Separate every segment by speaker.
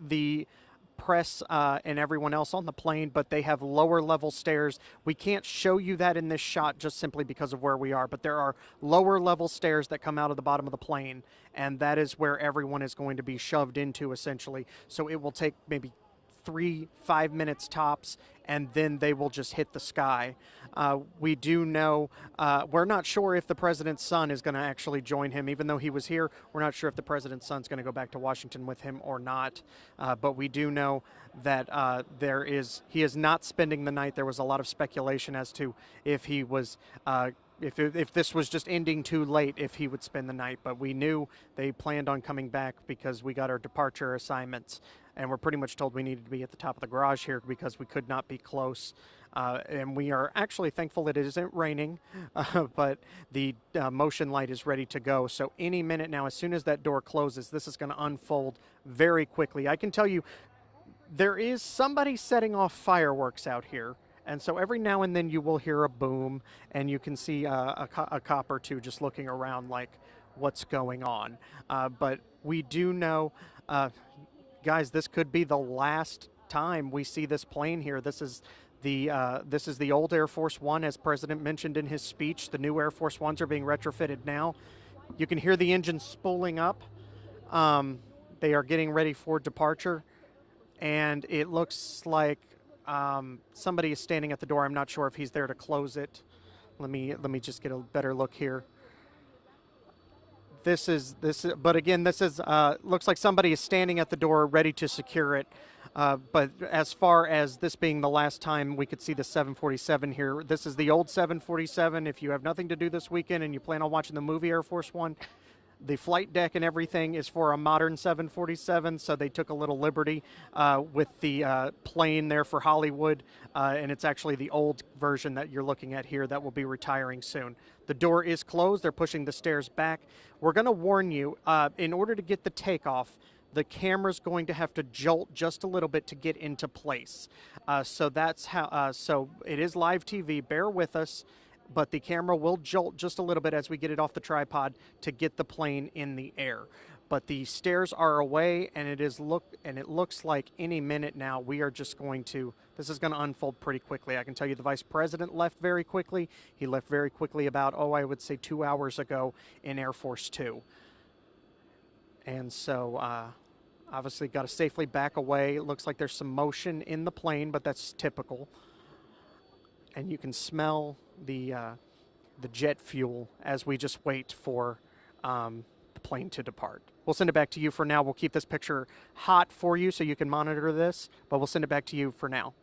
Speaker 1: the press and everyone else on the plane, but they have lower level stairs. We can't show you that in this shot just simply because of where we are, but there are lower level stairs that come out of the bottom of the plane, and that is where everyone is going to be shoved into essentially. So it will take maybe 3-5 minutes tops, and then they will just hit the sky. We do know, we're not sure if the president's son is going to actually join him. Even though he was here, we're not sure if the president's son's going to go back to Washington with him or not. But we do know that he is not spending the night. There was a lot of speculation as to if he was if this was just ending too late, if he would spend the night. But we knew they planned on coming back because we got our departure assignments, and we're pretty much told we needed to be at the top of the garage here because we could not be close. And we are actually thankful that it isn't raining, but the motion light is ready to go. So any minute now, as soon as that door closes, this is going to unfold very quickly. I can tell you, there is somebody setting off fireworks out here. And so every now and then you will hear a boom, and you can see a cop or two just looking around like, what's going on? But we do know, guys, this could be the last time we see this plane here. This is the old Air Force One, as President mentioned in his speech. The new Air Force Ones are being retrofitted now. You can hear the engine spooling up. They are getting ready for departure, and it looks like somebody is standing at the door. I'm not sure if he's there to close it. Let me just get a better look here. But again, this is looks like somebody is standing at the door ready to secure it. But as far as this being the last time we could see the 747 here, this is the old 747. If you have nothing to do this weekend and you plan on watching the movie Air Force One, the flight deck and everything is for a modern 747, so they took a little liberty with the plane there for Hollywood, and it's actually the old version that you're looking at here that will be retiring soon. The door is closed. They're pushing the stairs back. We're going to warn you, in order to get the takeoff, the camera's going to have to jolt just a little bit to get into place. So that's how. So it is live TV. Bear with us. But the camera will jolt just a little bit as we get it off the tripod to get the plane in the air. But the stairs are away, and it looks like any minute now we are just going to, this is going to unfold pretty quickly. I can tell you the vice president left very quickly. He left very quickly about, I would say 2 hours ago in Air Force Two. And so obviously got to safely back away. It looks like there's some motion in the plane, but that's typical. And you can smell the jet fuel as we just wait for the plane to depart. We'll send it back to you for now. We'll keep this picture hot for you so you can monitor this, but we'll send it back to you for now.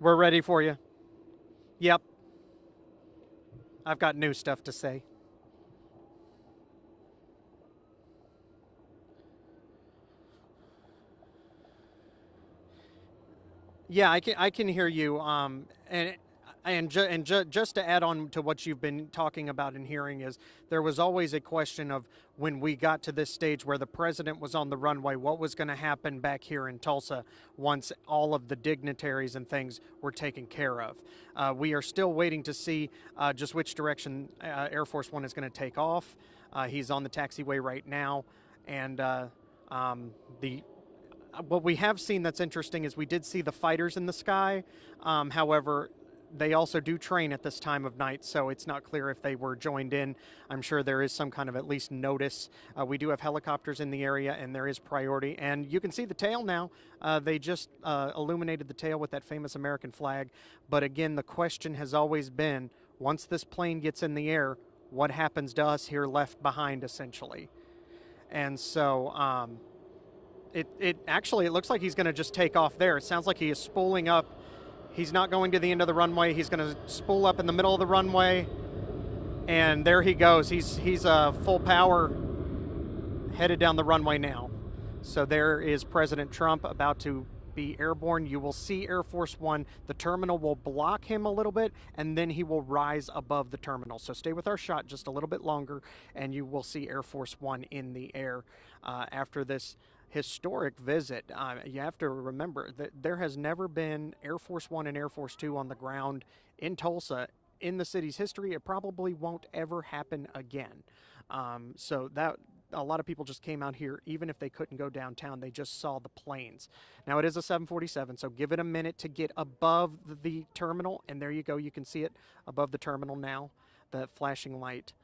Speaker 1: We're ready for you. Yep. I've got new stuff to say. Yeah, I can hear you. Just to add on to what you've been talking about and hearing is there was always a question of when we got to this stage where the president was on the runway, what was going to happen back here in Tulsa once all of the dignitaries and things were taken care of. We are still waiting to see just which direction Air Force One is going to take off. He's on the taxiway right now, and the what we have seen that's interesting is we did see the fighters in the sky. However, they also do train at this time of night, so it's not clear if they were joined in. I'm sure there is some kind of at least notice. We do have helicopters in the area, and there is priority. And you can see the tail now. They just illuminated the tail with that famous American flag. But again, the question has always been, once this plane gets in the air, what happens to us here left behind, essentially? And so it actually, it looks like he's going to just take off there. It sounds like he is spooling up. He's not going to the end of the runway. He's going to spool up in the middle of the runway, and there he goes. He's full power headed down the runway now. So there is President Trump about to be airborne. You will see Air Force One. The terminal will block him a little bit, and then he will rise above the terminal. So stay with our shot just a little bit longer, and you will see Air Force One in the air after this historic visit. You have to remember that there has never been Air Force One and Air Force Two on the ground in Tulsa in the city's history. It probably won't ever happen again. So that a lot of people just came out here, even if they couldn't go downtown, they just saw the planes. Now it is a 747, so give it a minute to get above the terminal, and there you go. You can see it above the terminal now. The flashing light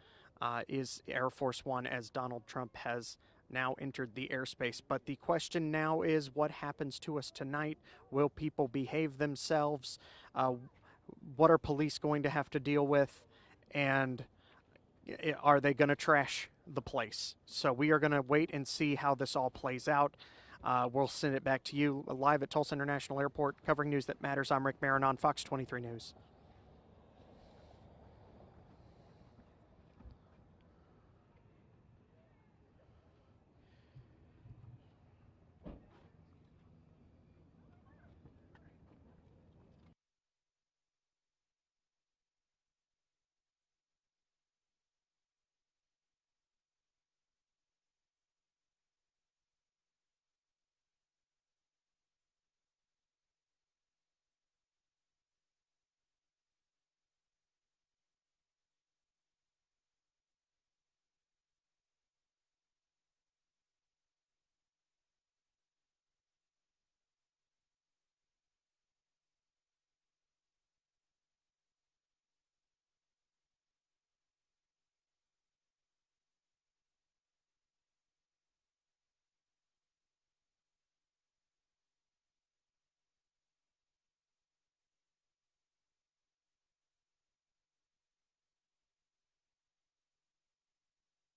Speaker 1: is Air Force One as Donald Trump has now entered the airspace. But the question now is, what happens to us tonight? Will people behave themselves? What are police going to have to deal with? And are they going to trash the place? So we are going to wait and see how this all plays out. We'll send it back to you live at Tulsa International Airport, covering news that matters. I'm Rick Marin on Fox 23 News.